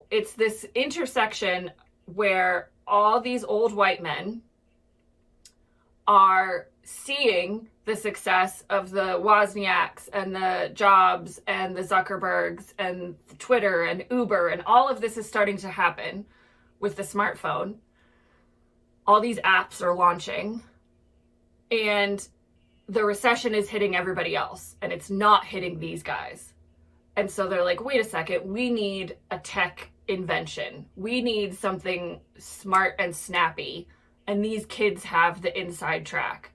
it's this intersection where all these old white men are seeing the success of the Wozniaks and the Jobs and the Zuckerbergs and Twitter and Uber, and all of this is starting to happen with the smartphone. All these apps are launching, and the recession is hitting everybody else, and it's not hitting these guys. And so they're like, wait a second, we need a tech invention. We need something smart and snappy. And these kids have the inside track.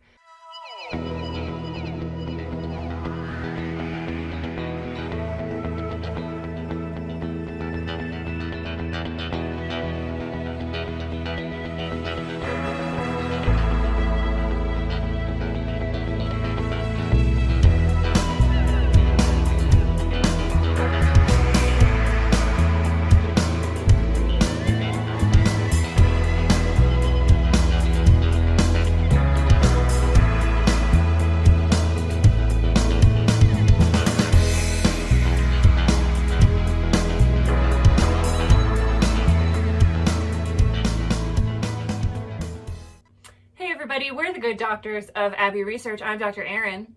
We're the Good Doctors of Abbey Research. I'm Dr. Erin.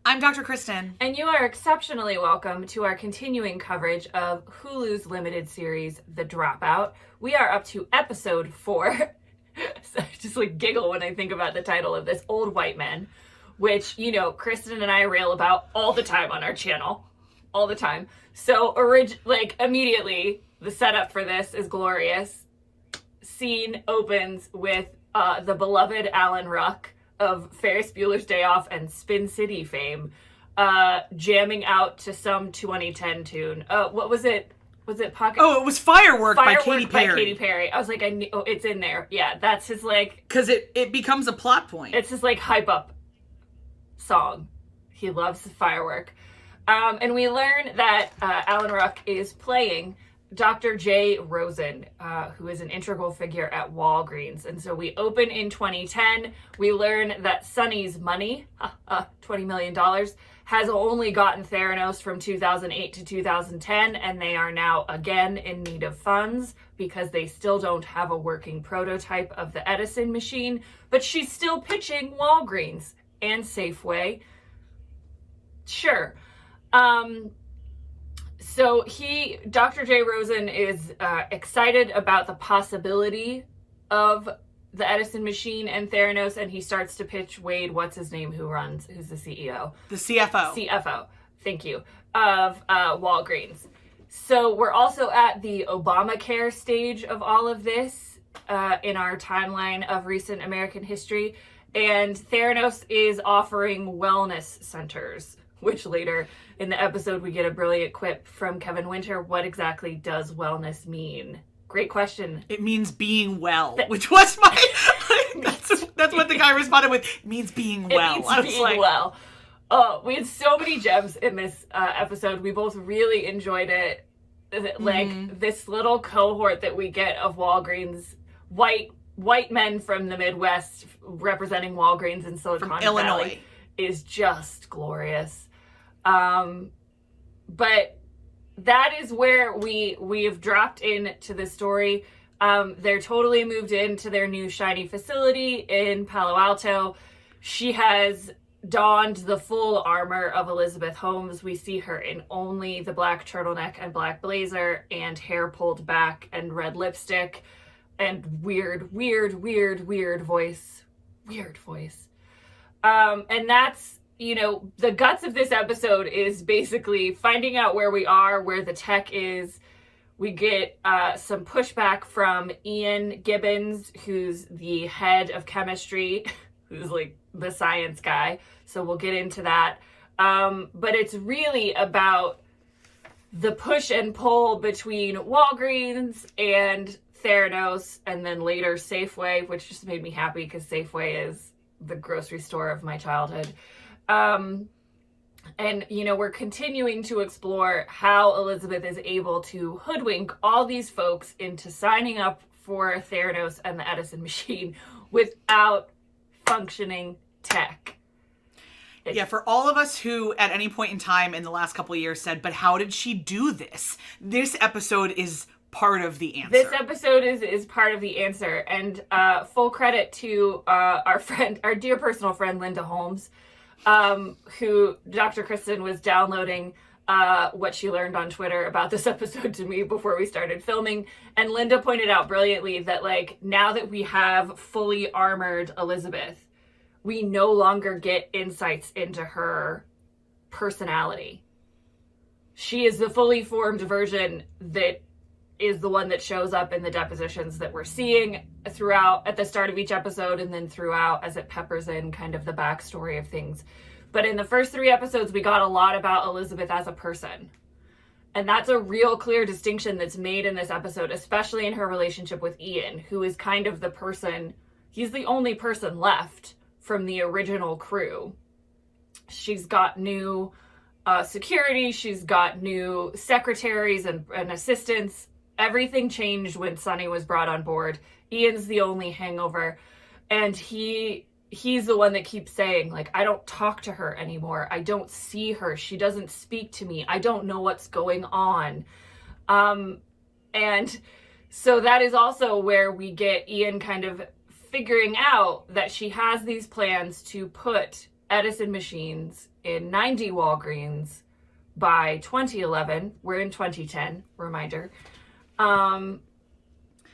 I'm Dr. Kristen. And you are exceptionally welcome to our continuing coverage of Hulu's limited series, The Dropout. We are up to episode 4. So I just giggle when I think about the title of this, Old White Men, which, Kristen and I rail about all the time on our channel. All the time. So, immediately, the setup for this is glorious. Scene opens with the beloved Alan Ruck of Ferris Bueller's Day Off and Spin City fame, jamming out to some 2010 tune. What was it? Was it Pocket? Oh, it was Firework by Katy Perry. I was like, it's in there. Yeah, that's his because it becomes a plot point. It's his hype up song. He loves Firework. And we learn that Alan Ruck is playing Dr. J. Rosen, who is an integral figure at Walgreens. And so we open in 2010. We learn that Sonny's money, $20 million, has only gotten Theranos from 2008 to 2010, and they are now again in need of funds because they still don't have a working prototype of the Edison machine. But she's still pitching Walgreens and Safeway. Sure. So Dr. J. Rosen is excited about the possibility of the Edison machine and Theranos, and he starts to pitch Wade, who's the CEO? The CFO. CFO, thank you, of Walgreens. So we're also at the Obamacare stage of all of this in our timeline of recent American history, and Theranos is offering wellness centers, which later in the episode we get a brilliant quip from Kevin Winter. What exactly does wellness mean? Great question. It means being well, which was my... that's what the guy responded with. It means being well. It means being well. Oh, we had so many gems in this episode. We both really enjoyed it. This little cohort that we get of Walgreens, white men from the Midwest representing Walgreens in Silicon Valley is just glorious. But that is where we have dropped into the story. They're totally moved into their new shiny facility in Palo Alto. She has donned the full armor of Elizabeth Holmes. We see her in only the black turtleneck and black blazer and hair pulled back and red lipstick and weird voice. Weird voice. And that's, the guts of this episode is basically finding out where we are, where the tech is. We get some pushback from Ian Gibbons, who's the head of chemistry, who's the science guy. So we'll get into that. But it's really about the push and pull between Walgreens and Theranos, and then later Safeway, which just made me happy because Safeway is the grocery store of my childhood. And, we're continuing to explore how Elizabeth is able to hoodwink all these folks into signing up for Theranos and the Edison machine without functioning tech. Yeah, for all of us who at any point in time in the last couple of years said, but how did she do this? This episode is part of the answer. This episode is part of the answer, and full credit to our dear personal friend Linda Holmes, who Dr. Kristen was downloading what she learned on Twitter about this episode to me before we started filming, and Linda pointed out brilliantly that, like, now that we have fully armored Elizabeth, we no longer get insights into her personality. She is the fully formed version that is the one that shows up in the depositions that we're seeing throughout at the start of each episode, and then throughout as it peppers in kind of the backstory of things. But in the first 3 episodes, we got a lot about Elizabeth as a person. And that's a real clear distinction that's made in this episode, especially in her relationship with Ian, who is kind of the person, he's the only person left from the original crew. She's got new security, she's got new secretaries and assistants. Everything changed when Sonny was brought on board. Ian's the only hangover, and he's the one that keeps saying, like, I don't talk to her anymore. I don't see her. She doesn't speak to me. I don't know what's going on. And so that is also where we get Ian kind of figuring out that she has these plans to put Edison machines in 90 Walgreens by 2011. We're in 2010, reminder.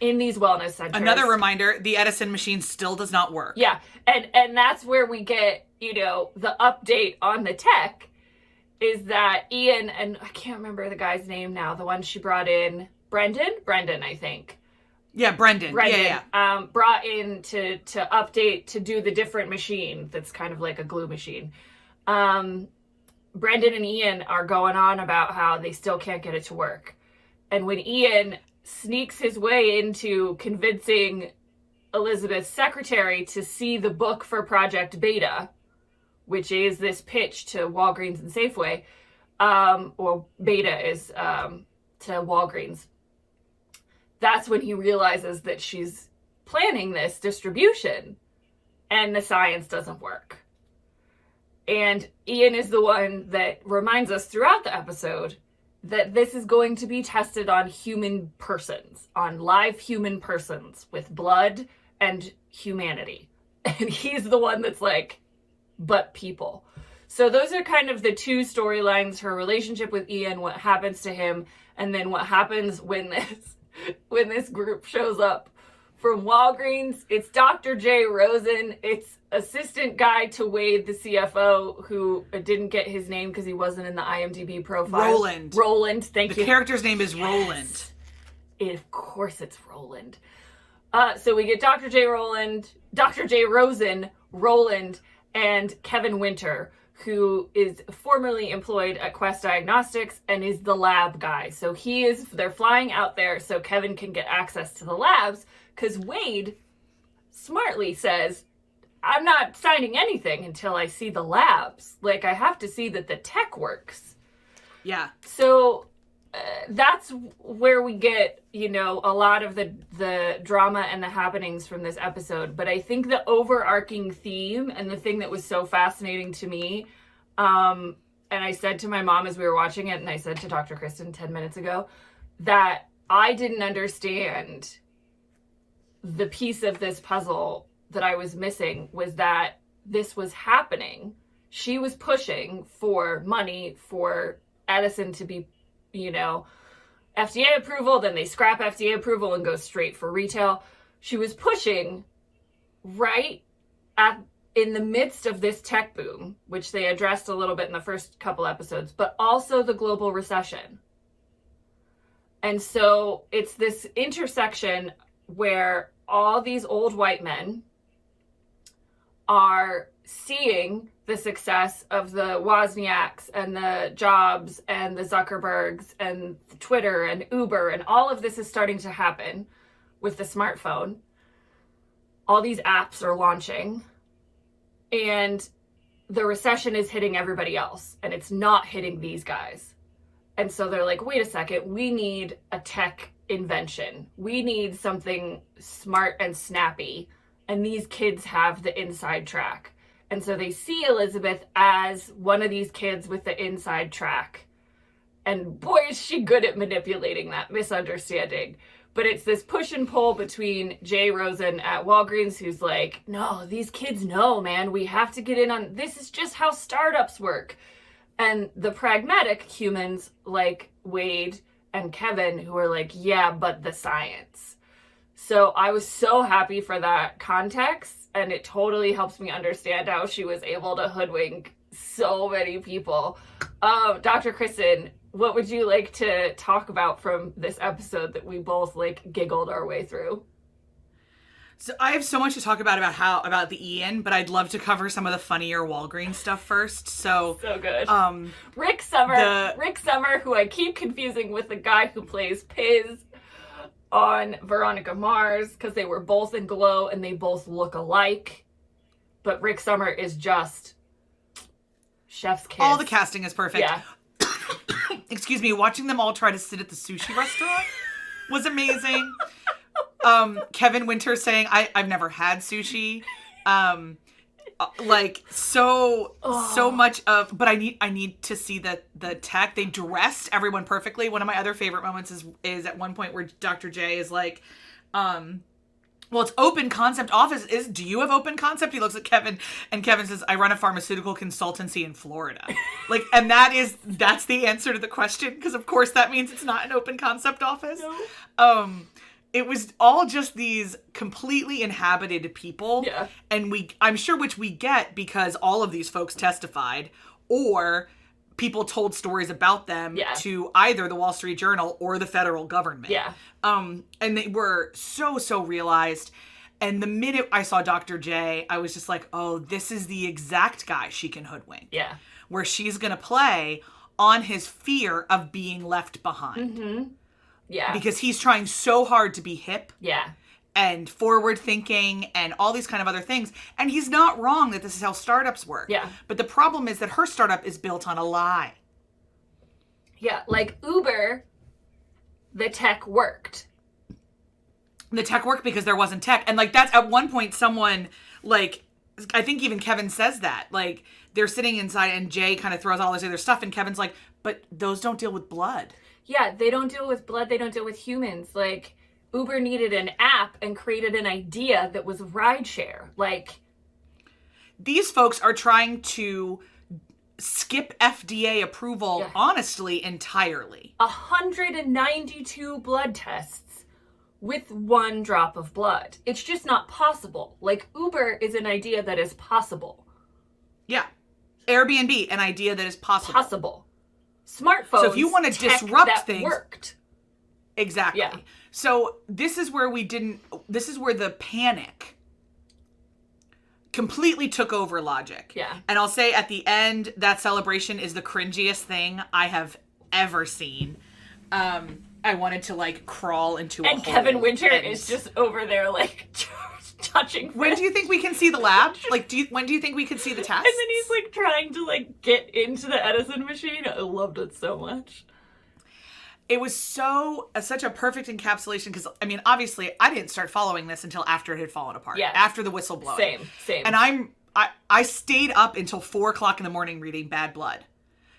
In these wellness centers. Another reminder, the Edison machine still does not work. Yeah, and that's where we get, the update on the tech is that Ian, and I can't remember the guy's name now, the one she brought in, Brendan, I think. Yeah, Brendan. Yeah. Brought in to update, to do the different machine that's kind of like a glue machine. Brendan and Ian are going on about how they still can't get it to work. And when Ian sneaks his way into convincing Elizabeth's secretary to see the book for Project Beta, which is this pitch to Walgreens and Safeway, or Beta is to Walgreens, that's when he realizes that she's planning this distribution and the science doesn't work. And Ian is the one that reminds us throughout the episode that this is going to be tested on human persons, on live human persons with blood and humanity. And he's the one that's like, but people. So those are kind of the 2 storylines, her relationship with Ian, what happens to him, and then what happens when this group shows up from Walgreens. It's Dr. J. Rosen. It's assistant guy to Wade, the CFO, who didn't get his name because he wasn't in the IMDb profile. Roland, thank you. The character's name is Roland. Of course it's Roland. So we get Dr. J. Rosen, Roland, and Kevin Winter, who is formerly employed at Quest Diagnostics and is the lab guy. So they're flying out there so Kevin can get access to the labs, because Wade smartly says, I'm not signing anything until I see the labs. Like, I have to see that the tech works. Yeah. So that's where we get, a lot of the drama and the happenings from this episode. But I think the overarching theme and the thing that was so fascinating to me, and I said to my mom as we were watching it, and I said to Dr. Kristen 10 minutes ago, that I didn't understand the piece of this puzzle that I was missing, was that this was happening. She was pushing for money for Edison to be, FDA approval, then they scrap FDA approval and go straight for retail. She was pushing right in the midst of this tech boom, which they addressed a little bit in the first couple episodes, but also the global recession. And so it's this intersection where all these old white men are seeing the success of the Wozniaks and the Jobs and the Zuckerbergs and Twitter and Uber, and all of this is starting to happen with the smartphone. All these apps are launching, and the recession is hitting everybody else, and it's not hitting these guys. And so they're like, wait a second, we need a tech invention. We need something smart and snappy, and these kids have the inside track. And so they see Elizabeth as one of these kids with the inside track. And boy, is she good at manipulating that misunderstanding. But it's this push and pull between Jay Rosen at Walgreens, who's like, no, these kids know, man. We have to get in on, this is just how startups work. And the pragmatic humans like Wade and Kevin, who are like, yeah, but the science. So I was so happy for that context. And it totally helps me understand how she was able to hoodwink so many people. Dr. Kristen, what would you like to talk about from this episode that we both like giggled our way through? So I have so much to talk about the Ian, but I'd love to cover some of the funnier Walgreens stuff first. So good. Rick Summer, who I keep confusing with the guy who plays Piz on Veronica Mars, because they were both in Glow and they both look alike. But Rick Summer is just chef's kiss. All the casting is perfect. Yeah. Excuse me, watching them all try to sit at the sushi restaurant was amazing. Kevin Winter saying, I've never had sushi. Like so much of, but I need to see the tech. They dressed everyone perfectly. One of my other favorite moments is at one point where Dr. J is like, well, it's open concept office. Do you have open concept? He looks at Kevin and Kevin says, I run a pharmaceutical consultancy in Florida. Like, and that's the answer to the question. Because of course that means it's not an open concept office. No. It was all just these completely inhabited people. Yeah. And I'm sure which we get because all of these folks testified or people told stories about them to either the Wall Street Journal or the federal government. Yeah. And they were so realized. And the minute I saw Dr. J, I was just like, oh, this is the exact guy she can hoodwink. Yeah. Where she's going to play on his fear of being left behind. Mm-hmm. Yeah. Because he's trying so hard to be hip. Yeah. And forward thinking and all these kind of other things. And he's not wrong that this is how startups work. Yeah. But the problem is that her startup is built on a lie. Yeah. Like Uber, the tech worked. The tech worked because there wasn't tech. And like that's at one point someone like, I think even Kevin says that. Like they're sitting inside and Jay kind of throws all this other stuff. And Kevin's like, but those don't deal with blood. Yeah, they don't deal with blood. They don't deal with humans. Like, Uber needed an app and created an idea that was rideshare. Like, these folks are trying to skip FDA approval, honestly, entirely. 192 blood tests with 1 drop of blood. It's just not possible. Like, Uber is an idea that is possible. Yeah. Airbnb, an idea that is possible. Possible. Smartphones. So if you want to disrupt things, worked. Exactly. Yeah. So this is where this is where the panic completely took over logic. Yeah. And I'll say at the end, that celebration is the cringiest thing I have ever seen. I wanted to like crawl into a hole. And Kevin Winter is just over there like touching. When do you think we can see the lab? Like, when do you think we could see the test? And then he's like trying to like get into the Edison machine. I loved it so much. It was such a perfect encapsulation because, I mean, obviously I didn't start following this until after it had fallen apart. Yeah. After the whistle blowing. Same. And I stayed up until 4:00 in the morning reading Bad Blood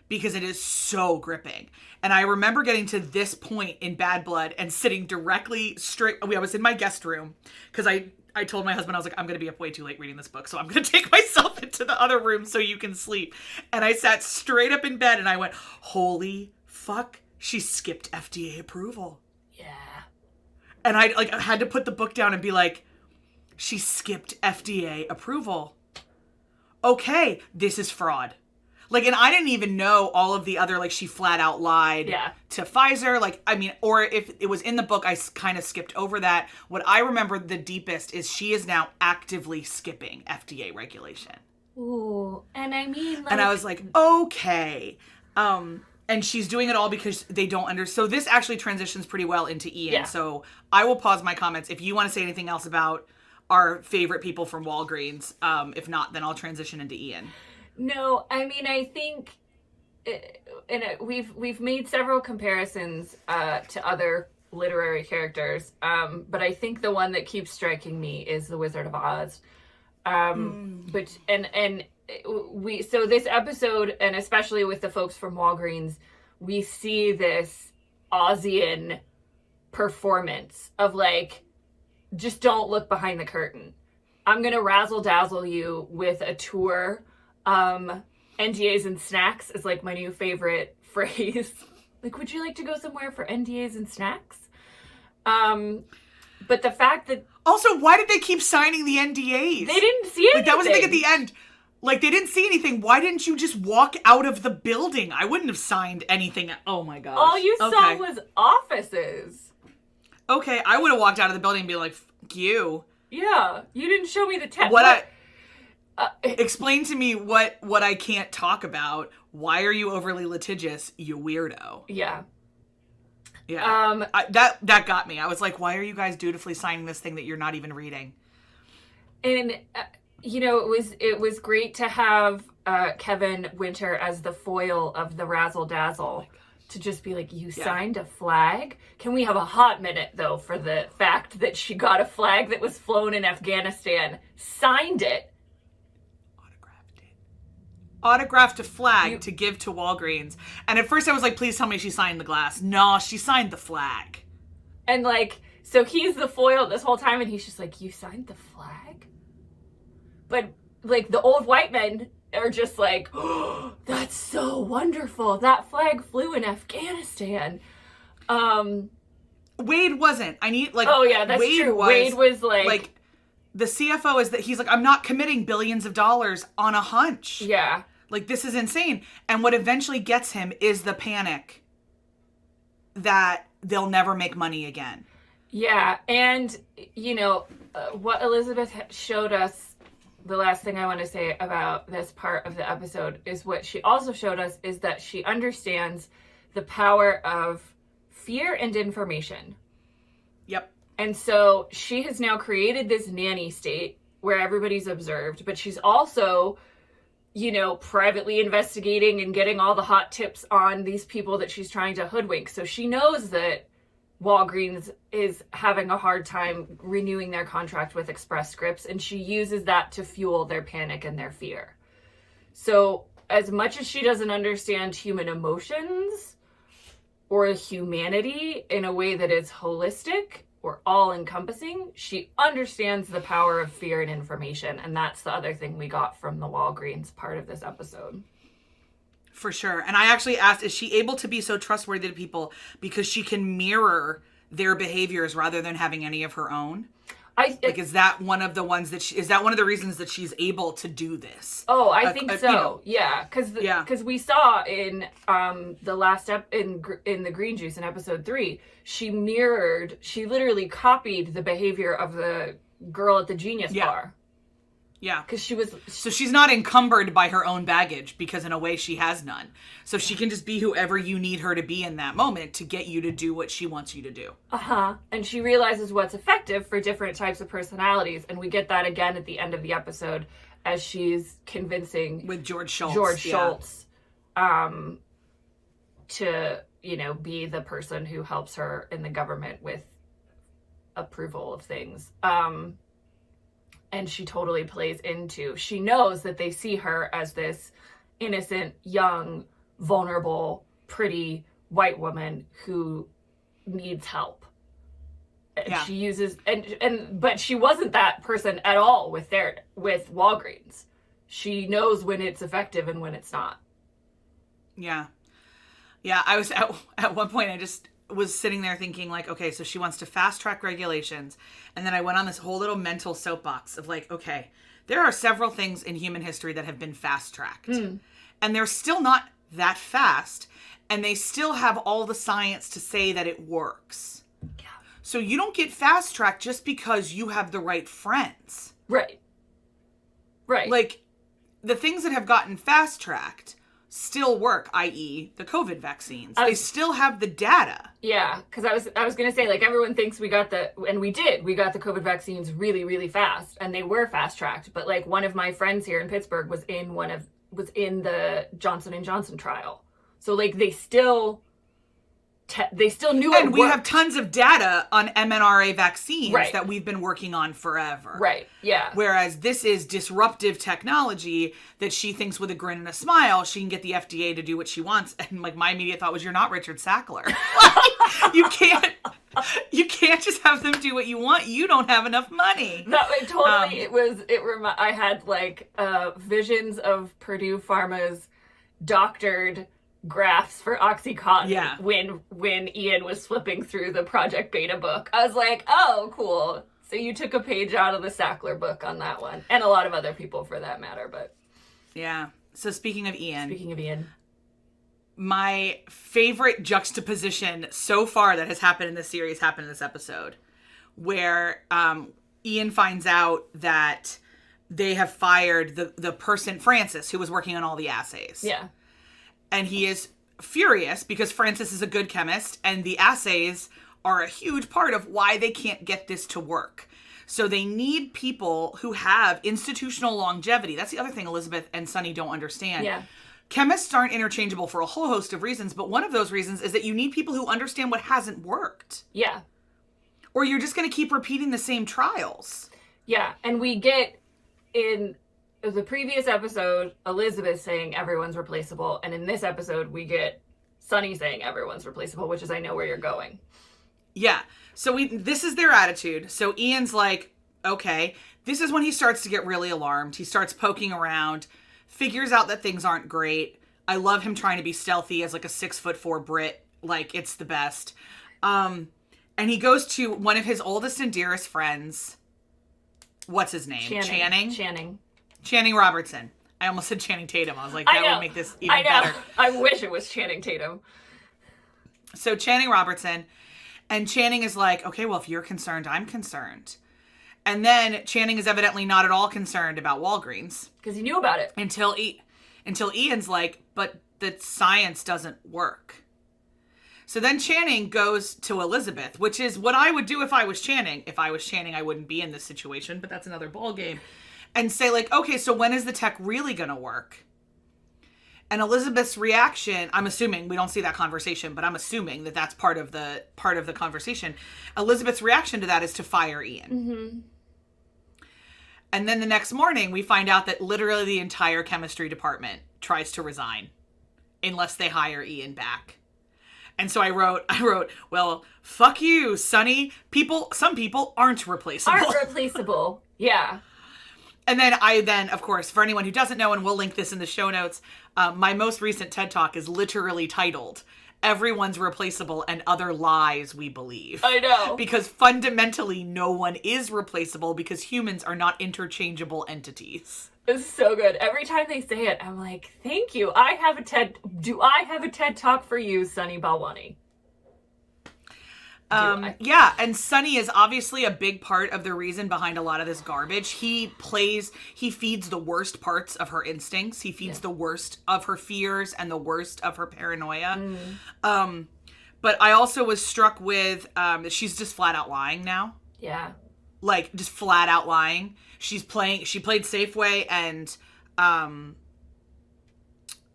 because it is so gripping. And I remember getting to this point in Bad Blood and sitting directly straight. I was in my guest room because I told my husband, I was like, I'm going to be up way too late reading this book, so I'm going to take myself into the other room so you can sleep. And I sat straight up in bed and I went, holy fuck, she skipped FDA approval. Yeah. And I had to put the book down and be like, she skipped FDA approval. Okay, this is fraud. Like, and I didn't even know all of the other, like, she flat out lied to Pfizer. Like, I mean, or if it was in the book, I kind of skipped over that. What I remember the deepest is she is now actively skipping FDA regulation. Ooh, and I mean, like... And I was like, okay. And she's doing it all because they don't So this actually transitions pretty well into Ian. Yeah. So I will pause my comments. If you want to say anything else about our favorite people from Walgreens, if not, then I'll transition into Ian. No, I mean, I think, we've made several comparisons to other literary characters, but I think the one that keeps striking me is the Wizard of Oz. But so this episode, and especially with the folks from Walgreens, we see this Aussian performance of like, just don't look behind the curtain. I'm going to razzle dazzle you with a tour. NDAs and snacks is like my new favorite phrase. Like, would you like to go somewhere for NDAs and snacks? But the fact that... Also, why did they keep signing the NDAs? They didn't see anything. Like, that was the thing at the end. Like, they didn't see anything. Why didn't you just walk out of the building? I wouldn't have signed anything. Oh, my gosh. All you saw was offices. Okay, I would have walked out of the building and be like, fuck you. Yeah, you didn't show me the test. Explain to me what I can't talk about. Why are you overly litigious, you weirdo? Yeah. Yeah. That got me. I was like, why are you guys dutifully signing this thing that you're not even reading? And it was great to have Kevin Winter as the foil of the razzle dazzle. To just be like, you signed a flag? Can we have a hot minute, though, for the fact that she got a flag that was flown in Afghanistan, signed it. Autographed a flag to give to Walgreens. And at first I was like, please tell me she signed the glass. No, she signed the flag. And like, so he's the foil this whole time, and he's just like, you signed the flag? But like, the old white men are just like, oh, that's so wonderful. That flag flew in Afghanistan. Wade wasn't. Oh yeah, that's Wade true. Wade was like the CFO is that he's like, I'm not committing billions of dollars on a hunch. Yeah. Like, this is insane. And what eventually gets him is the panic that they'll never make money again. Yeah. And, what Elizabeth showed us, the last thing I want to say about this part of the episode is what she also showed us is that she understands the power of fear and information. Yep. And so she has now created this nanny state where everybody's observed, but she's also, privately investigating and getting all the hot tips on these people that she's trying to hoodwink. So she knows that Walgreens is having a hard time renewing their contract with Express Scripts, and she uses that to fuel their panic and their fear. So as much as she doesn't understand human emotions or humanity in a way that is holistic or all-encompassing, she understands the power of fear and information, and that's the other thing we got from the Walgreens part of this episode. For sure. And I actually asked, is she able to be so trustworthy to people because she can mirror their behaviors rather than having any of her own? Is that one of the ones that is that one of the reasons that she's able to do this? Oh, I think so. Yeah. Because we saw in the last in the Green Juice in episode 3, she literally copied the behavior of the girl at the Genius Bar. Yeah. Because so she's not encumbered by her own baggage, because in a way she has none. So she can just be whoever you need her to be in that moment to get you to do what she wants you to do. And she realizes what's effective for different types of personalities. And we get that again at the end of the episode as she's convincing with George Schultz to, be the person who helps her in the government with approval of things. And she totally plays into, she knows that they see her as this innocent, young, vulnerable, pretty white woman who needs help. And she uses, but she wasn't that person at all with Walgreens. She knows when it's effective and when it's not. Yeah. Yeah, I was at one point, I just was sitting there thinking like, okay, so she wants to fast track regulations. And then I went on this whole little mental soapbox of like, okay, there are several things in human history that have been fast tracked. And they're still not that fast. And they still have all the science to say that it works. Yeah. So you don't get fast tracked just because you have the right friends. Right. Like, the things that have gotten fast tracked still work, i.e. the COVID vaccines. They still have the data. Yeah, because I was going to say, like, everyone thinks we got the COVID vaccines really, really fast, and they were fast-tracked, but, like, one of my friends here in Pittsburgh was in the Johnson & Johnson trial. So, like, they still they still knew and it we worked. have tons of data on mRNA vaccines Right. that we've been working on forever. Right, yeah. Whereas this is disruptive technology that she thinks with a grin and a smile she can get the FDA to do what she wants. And like my immediate thought was, you're not Richard Sackler. you can't just have them do what you want. You don't have enough money. No, it totally I had like visions of Purdue Pharma's doctored graphs for OxyContin when Ian was flipping through the Project Beta book. I was like, oh, cool. So you took a page out of the Sackler book on that one. And a lot of other people for that matter, but... Yeah. So speaking of Ian, my favorite juxtaposition so far that has happened in this series happened in this episode, where Ian finds out that they have fired the person, Francis, who was working on all the assays. Yeah. And he is furious because Francis is a good chemist and the assays are a huge part of why they can't get this to work. So they need people who have institutional longevity. That's the other thing Elizabeth and Sunny don't understand. Yeah. Chemists aren't interchangeable for a whole host of reasons, but one of those reasons is that you need people who understand what hasn't worked. Yeah. Or you're just going to keep repeating the same trials. Yeah, and we get in the previous episode, Elizabeth saying everyone's replaceable, and in this episode, we get Sunny saying everyone's replaceable, which is I know where you're going. Yeah. So this is their attitude. So Ian's like, okay. This is when he starts to get really alarmed. He starts poking around, figures out that things aren't great. I love him trying to be stealthy as like a 6'4" Brit. Like, it's the best. And he goes to one of his oldest and dearest friends. What's his name? Channing Robertson. I almost said Channing Tatum. I was like, that would make this even better. I wish it was Channing Tatum. So Channing Robertson. And Channing is like, okay, well, if you're concerned, I'm concerned. And then Channing is evidently not at all concerned about Walgreens. Because he knew about it. Until Ian's like, but the science doesn't work. So then Channing goes to Elizabeth, which is what I would do if I was Channing. If I was Channing, I wouldn't be in this situation, but that's another ballgame. And say like, okay, so when is the tech really going to work? And Elizabeth's reaction, I'm assuming, we don't see that conversation, but I'm assuming that that's part of the conversation. Elizabeth's reaction to that is to fire Ian. Mm-hmm. And then the next morning, we find out that literally the entire chemistry department tries to resign unless they hire Ian back. And so I wrote, well, fuck you, Sunny. Some people aren't replaceable. Yeah. And then, of course, for anyone who doesn't know, and we'll link this in the show notes, my most recent TED Talk is literally titled, Everyone's Replaceable and Other Lies We Believe. I know. Because fundamentally, no one is replaceable because humans are not interchangeable entities. It's so good. Every time they say it, I'm like, thank you. Do I have a TED Talk for you, Sunny Balwani? Yeah, and Sunny is obviously a big part of the reason behind a lot of this garbage. He feeds the worst parts of her instincts. He feeds the worst of her fears and the worst of her paranoia. But I also was struck with that she's just flat out lying now. Yeah. Like, just flat out lying. She played Safeway and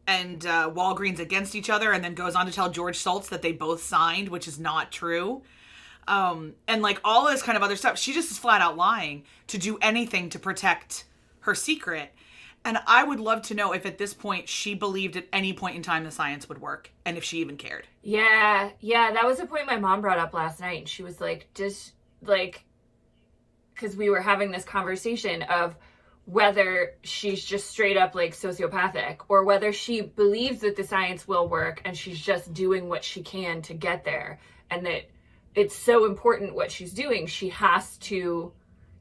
Walgreens against each other, and then goes on to tell George Schultz that they both signed, which is not true. And like all this kind of other stuff. She just is flat out lying to do anything to protect her secret. And I would love to know if at this point she believed at any point in time the science would work, and if she even cared. Yeah, that was a point my mom brought up last night. She was like, just like, because we were having this conversation of whether she's just straight up like sociopathic or whether she believes that the science will work and she's just doing what she can to get there, and that it's so important what she's doing. She has to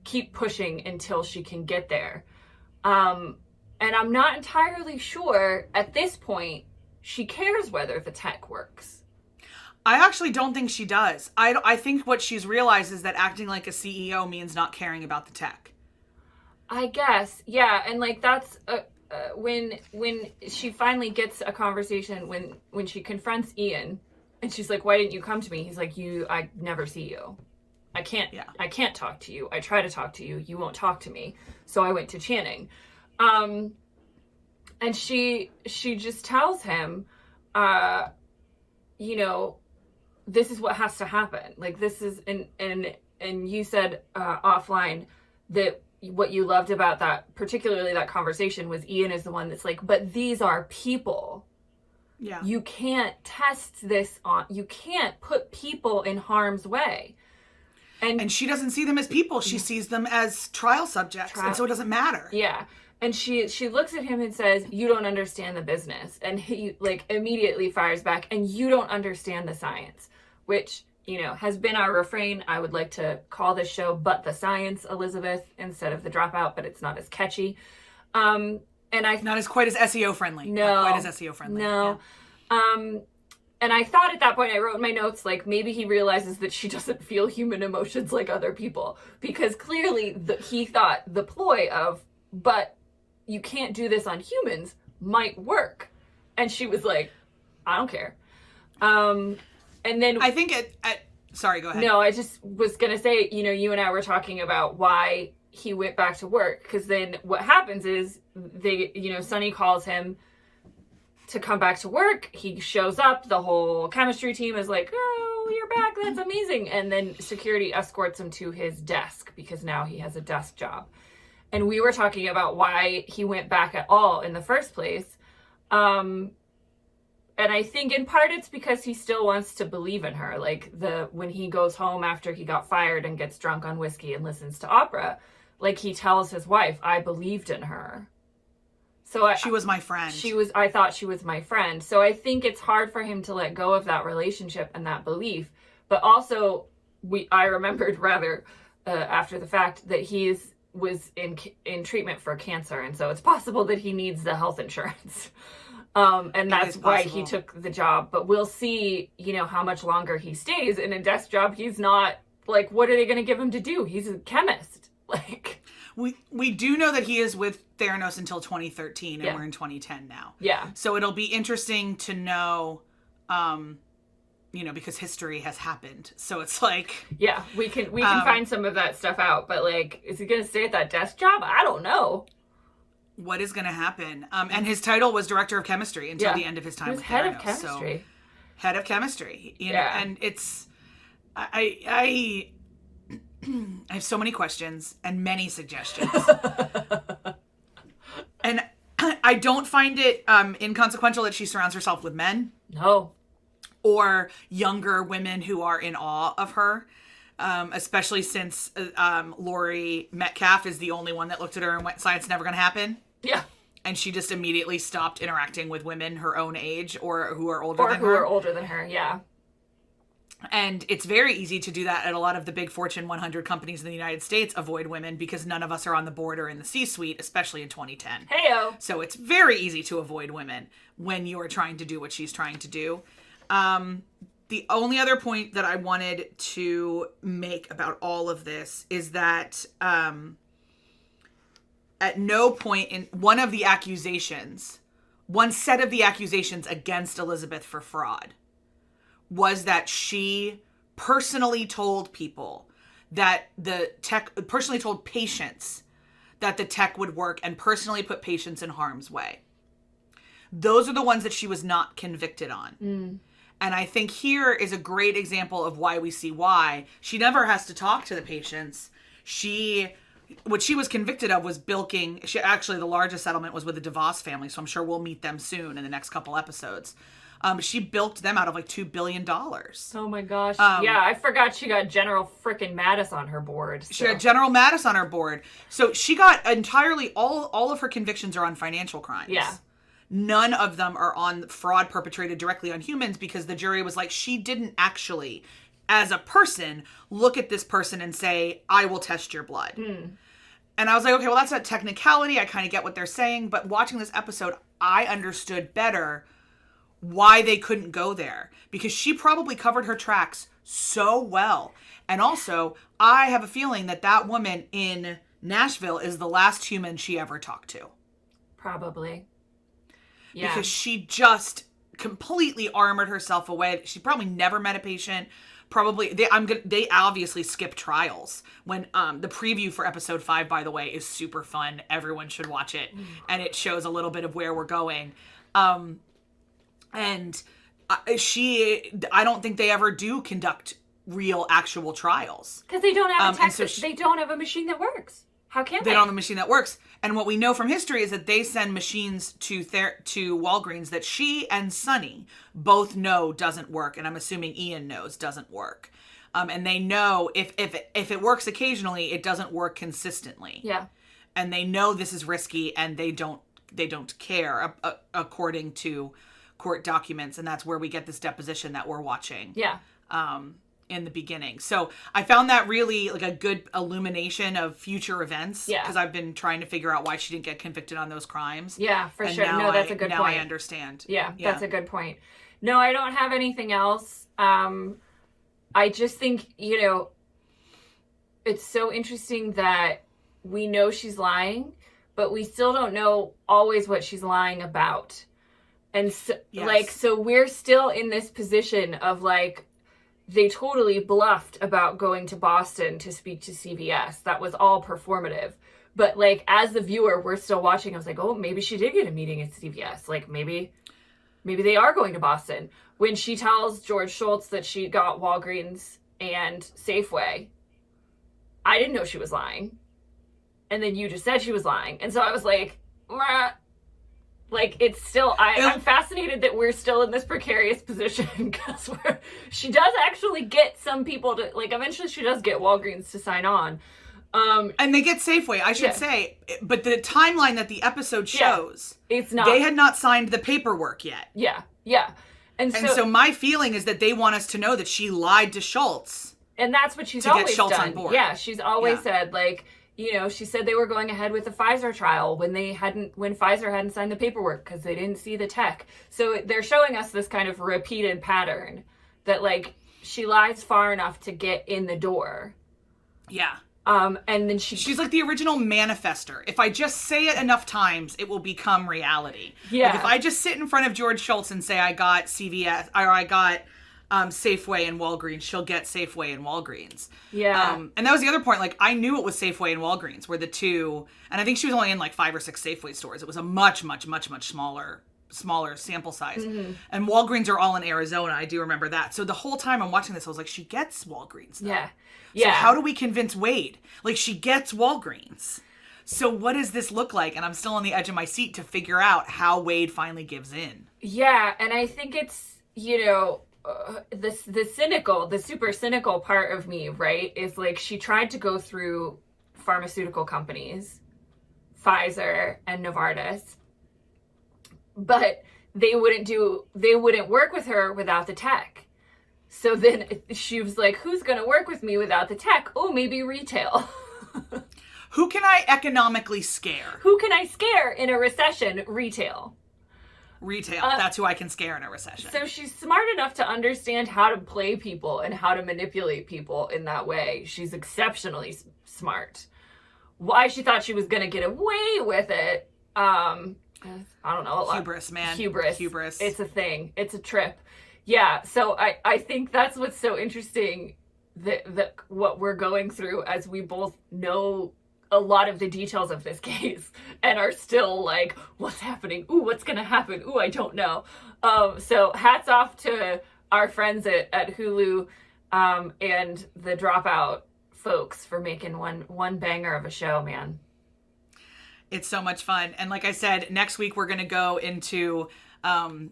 keep pushing until she can get there. And I'm not entirely sure at this point she cares whether the tech works. I actually don't think she does. I think what she's realized is that acting like a CEO means not caring about the tech. I guess, yeah, and like that's when she finally gets a conversation when she confronts Ian, and she's like, "Why didn't you come to me?" He's like, I never see you. I can't talk to you. I try to talk to you. You won't talk to me. So I went to Channing, and she just tells him, you know, this is what has to happen. Like, this is, and you said offline that what you loved about that, particularly that conversation, was Ian is the one that's like, but these are people. Yeah. You can't test this on, you can't put people in harm's way. And she doesn't see them as people. She sees them as trial subjects. And so it doesn't matter. Yeah. And she looks at him and says, you don't understand the business. And he like immediately fires back, and you don't understand the science, which, you know, has been our refrain. I would like to call this show But the Science, Elizabeth, instead of The Dropout, but it's not as catchy. And not as quite as SEO friendly. No. Not quite as SEO friendly. No. Yeah. And I thought at that point, I wrote in my notes, like, maybe he realizes that she doesn't feel human emotions like other people. Because clearly he thought the ploy of, but you can't do this on humans, might work. And she was like, I don't care. And then I think sorry, go ahead. No, I just was going to say, you know, you and I were talking about why he went back to work. Because then what happens is Sunny calls him to come back to work. He shows up. The whole chemistry team is like, oh, you're back. That's amazing. And then security escorts him to his desk because now he has a desk job. And we were talking about why he went back at all in the first place. And I think in part it's because he still wants to believe in her. Like when he goes home after he got fired and gets drunk on whiskey and listens to opera, like he tells his wife, I believed in her. So she was my friend. I thought she was my friend. So I think it's hard for him to let go of that relationship and that belief. But also I remembered rather after the fact that he was in treatment for cancer. And so it's possible that he needs the health insurance. And that's why he took the job. But we'll see, you know, how much longer he stays in a desk job. He's not, like, what are they going to give him to do? He's a chemist. Like, we do know that he is with Theranos until 2013, and we're in 2010 now. Yeah. So it'll be interesting to know, you know, because history has happened. So it's like, yeah, we can find some of that stuff out. But like, is he going to stay at that desk job? I don't know. What is going to happen? And his title was Director of Chemistry until the end of his time with Theranos. Head of Chemistry. So, head of Chemistry. You know, and it's, I have so many questions and many suggestions. And I don't find it inconsequential that she surrounds herself with men. No. Or younger women who are in awe of her. Especially since Lori Metcalf is the only one that looked at her and went, science never going to happen. Yeah. And she just immediately stopped interacting with women her own age or who are older than her. Or who are older than her, yeah. And it's very easy to do that at a lot of the big Fortune 100 companies in the United States, avoid women, because none of us are on the board or in the C-suite, especially in 2010. Heyo. So it's very easy to avoid women when you're trying to do what she's trying to do. The only other point that I wanted to make about all of this is that at no point in one set of the accusations against Elizabeth for fraud was that she personally told people that personally told patients that the tech would work and personally put patients in harm's way. Those are the ones that she was not convicted on. Mm. And I think here is a great example of why we see why. She never has to talk to the patients. What she was convicted of was bilking. The largest settlement was with the DeVos family, so I'm sure we'll meet them soon in the next couple episodes. She bilked them out of like $2 billion. Oh my gosh. Yeah, I forgot she got General frickin' Mattis on her board. So. She had General Mattis on her board. So she got entirely, all of her convictions are on financial crimes. Yeah. None of them are on fraud perpetrated directly on humans because the jury was like, she didn't actually, as a person, look at this person and say, I will test your blood. Mm. And I was like, okay, well, that's a technicality. I kind of get what they're saying. But watching this episode, I understood better why they couldn't go there. Because she probably covered her tracks so well. And also, I have a feeling that woman in Nashville is the last human she ever talked to. Probably. Yeah. Because she just completely armored herself away. She probably never met a patient. Probably they obviously skip trials. When the preview for episode 5, by the way, is super fun. Everyone should watch it, and it shows a little bit of where we're going. And I don't think they ever do conduct real actual trials. Because they don't have a tech, so they don't have a machine that works. How can they? They don't have a machine that works. And what we know from history is that they send machines to Walgreens that she and Sonny both know doesn't work, and I'm assuming Ian knows doesn't work. And they know if it works occasionally, it doesn't work consistently. Yeah. And they know this is risky, and they don't care according to court documents, and that's where we get this deposition that we're watching. Yeah. In the beginning. So I found that really like a good illumination of future events. Yeah. Because I've been trying to figure out why she didn't get convicted on those crimes. Yeah, for and sure. No, that's a good point. Now I understand. Yeah, that's a good point. No, I don't have anything else. I just think, it's so interesting that we know she's lying, but we still don't know always what she's lying about. And so, so we're still in this position of like, they totally bluffed about going to Boston to speak to CVS. That was all performative. But like, as the viewer, we're still watching. I was like, oh, maybe she did get a meeting at CVS. Like maybe they are going to Boston. When she tells George Schultz that she got Walgreens and Safeway, I didn't know she was lying. And then you just said she was lying. And so I was like, meh. Like, it's still, I'm fascinated that we're still in this precarious position because she does actually get some people to, like, eventually she does get Walgreens to sign on. And they get Safeway, I should say. But the timeline that the episode shows, it's not. They had not signed the paperwork yet. Yeah, yeah. And so my feeling is that they want us to know that she lied to Schultz. And that's what she's to always get Schultz done. On board. Yeah, she's always said, like, she said they were going ahead with the Pfizer trial when Pfizer hadn't signed the paperwork because they didn't see the tech. So they're showing us this kind of repeated pattern that, like, she lies far enough to get in the door. Yeah. And then she's like the original manifester. If I just say it enough times, it will become reality. Yeah. Like if I just sit in front of George Schultz and say I got CVS or I got Safeway and Walgreens, she'll get Safeway and Walgreens. Yeah. And that was the other point. Like, I knew it was Safeway and Walgreens were the two, and I think she was only in like 5 or 6 Safeway stores. It was a much, much, much, much smaller sample size. Mm-hmm. And Walgreens are all in Arizona. I do remember that. So the whole time I'm watching this, I was like, she gets Walgreens though. Yeah. So how do we convince Wade? Like, she gets Walgreens. So what does this look like? And I'm still on the edge of my seat to figure out how Wade finally gives in. Yeah, and I think it's, the super cynical part of me, right, is like she tried to go through pharmaceutical companies, Pfizer and Novartis, but they wouldn't work with her without the tech. So then she was like, who's going to work with me without the tech? Oh, maybe retail. Who can I economically scare? Who can I scare in a recession? Retail. That's who I can scare in a recession. So she's smart enough to understand how to play people and how to manipulate people in that way. She's exceptionally smart. Why she thought she was going to get away with it, I don't know. Hubris, man. Hubris. It's a thing. It's a trip. Yeah, so I think that's what's so interesting, that what we're going through as we both know a lot of the details of this case and are still like, what's happening? Ooh, what's going to happen? Ooh, I don't know. So hats off to our friends at Hulu and the Dropout folks for making one banger of a show, man. It's so much fun. And like I said, next week we're going to go into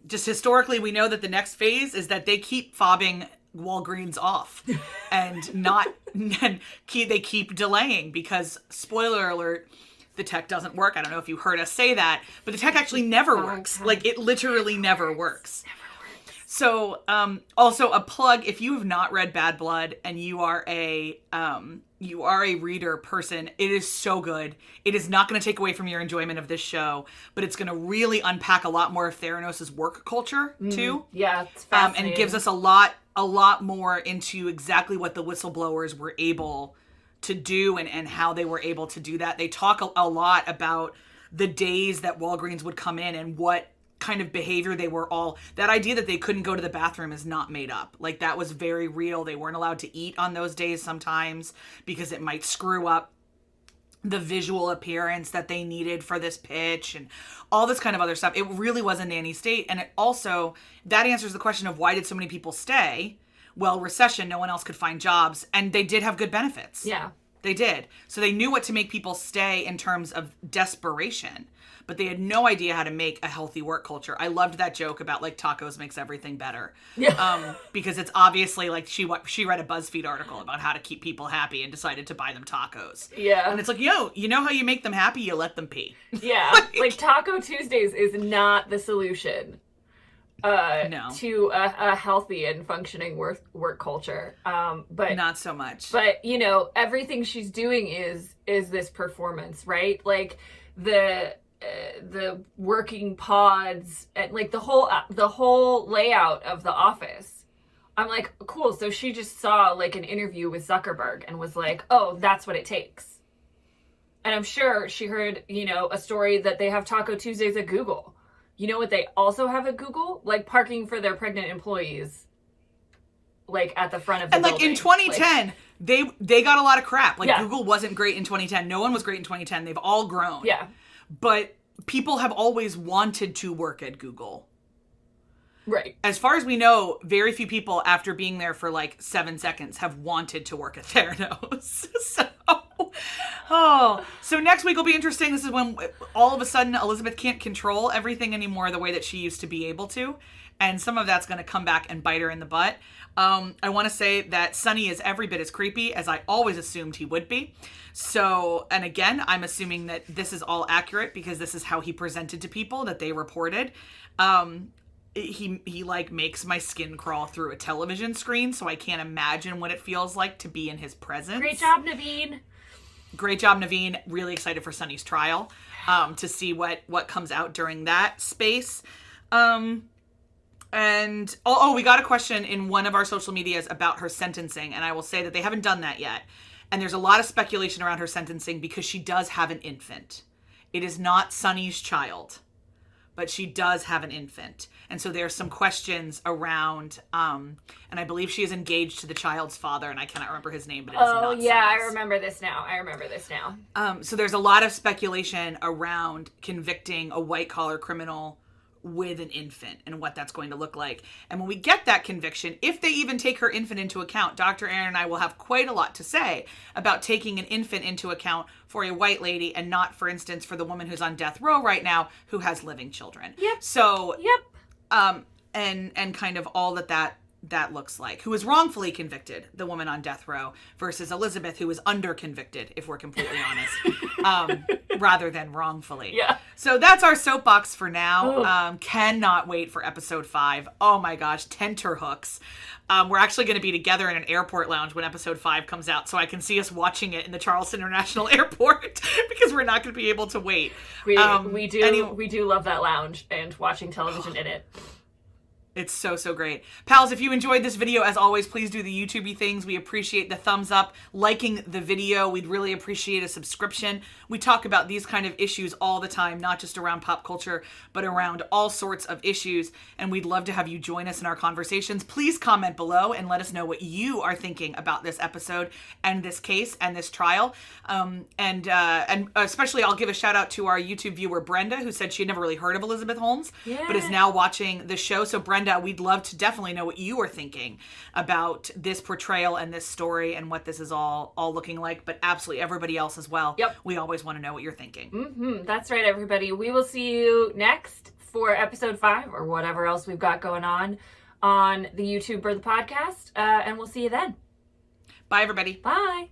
just historically, we know that the next phase is that they keep fobbing Walgreens off and they keep delaying because, spoiler alert, the tech doesn't work. I don't know if you heard us say that, but the tech actually never works. God. Like, it literally never works. So, also a plug, if you have not read Bad Blood and you are a reader person, it is so good. It is not going to take away from your enjoyment of this show, but it's going to really unpack a lot more of Theranos' work culture too. Yeah, it's fascinating. And gives us a lot more into exactly what the whistleblowers were able to do and how they were able to do that. They talk a lot about the days that Walgreens would come in and what kind of behavior they were all. That idea that they couldn't go to the bathroom is not made up. Like, that was very real. They weren't allowed to eat on those days sometimes because it might screw up the visual appearance that they needed for this pitch and all this kind of other stuff. It really was a nanny state. And it also, that answers the question of why did so many people stay? Well, recession, no one else could find jobs, and they did have good benefits. Yeah. They did. So they knew what to make people stay in terms of desperation, but they had no idea how to make a healthy work culture. I loved that joke about like tacos makes everything better. Yeah. Because it's obviously like she read a BuzzFeed article about how to keep people happy and decided to buy them tacos. Yeah. And it's like, you know how you make them happy? You let them pee. Yeah. Like Taco Tuesdays is not the solution. No. To a healthy and functioning work culture. But not so much. But you know, everything she's doing is this performance, right? Like the working pods and like the whole layout of the office. I'm like, cool. So she just saw like an interview with Zuckerberg and was like, oh, that's what it takes. And I'm sure she heard, you know, a story that they have Taco Tuesdays at Google. You know what they also have at Google? Like parking for their pregnant employees, like at the front of the building. And like in 2010, like, they got a lot of crap. Like yeah. Google wasn't great in 2010. No one was great in 2010. They've all grown. Yeah. But people have always wanted to work at Google. Right. As far as we know, very few people after being there for like 7 seconds have wanted to work at Theranos. So next week will be interesting. This is when all of a sudden Elizabeth can't control everything anymore the way that she used to be able to. And some of that's going to come back and bite her in the butt. I want to say that Sonny is every bit as creepy as I always assumed he would be. So, and again, I'm assuming that this is all accurate because this is how he presented to people that they reported. He like makes my skin crawl through a television screen, so I can't imagine what it feels like to be in his presence. Great job, Naveen. Great job, Naveen. Really excited for Sonny's trial, to see what comes out during that space. And we got a question in one of our social medias about her sentencing, and I will say that they haven't done that yet. And there's a lot of speculation around her sentencing because she does have an infant. It is not Sonny's child, but she does have an infant. And so there's some questions around, and I believe she is engaged to the child's father, and I cannot remember his name, but it is not Oh, yeah, Sonny's. I remember this now. So there's a lot of speculation around convicting a white-collar criminal with an infant and what that's going to look like. And when we get that conviction, if they even take her infant into account, Dr. Aaron and I will have quite a lot to say about taking an infant into account for a white lady and not, for instance, for the woman who's on death row right now who has living children. Yep. So, Yep. And kind of all that looks like, who was wrongfully convicted, the woman on death row, versus Elizabeth, who was under convicted, if we're completely honest, rather than wrongfully. Yeah. So that's our soapbox for now. Cannot wait for episode 5. Oh my gosh, tenterhooks. We're actually going to be together in an airport lounge when episode 5 comes out, so I can see us watching it in the Charleston International Airport because we're not going to be able to wait. We do love that lounge and watching television in it. It's so great. Pals, if you enjoyed this video, as always, please do the YouTube-y things. We appreciate the thumbs up, liking the video. We'd really appreciate a subscription. We talk about these kind of issues all the time, not just around pop culture, but around all sorts of issues. And we'd love to have you join us in our conversations. Please comment below and let us know what you are thinking about this episode and this case and this trial. And especially I'll give a shout out to our YouTube viewer, Brenda, who said she had never really heard of Elizabeth Holmes, but is now watching the show. So Brenda, we'd love to definitely know what you are thinking about this portrayal and this story and what this is all looking like, but absolutely everybody else as well. Yep. We always want to know what you're thinking. That's right, everybody. We will see you next for episode 5 or whatever else we've got going on the YouTube or the podcast, and we'll see you then. Bye, everybody. Bye.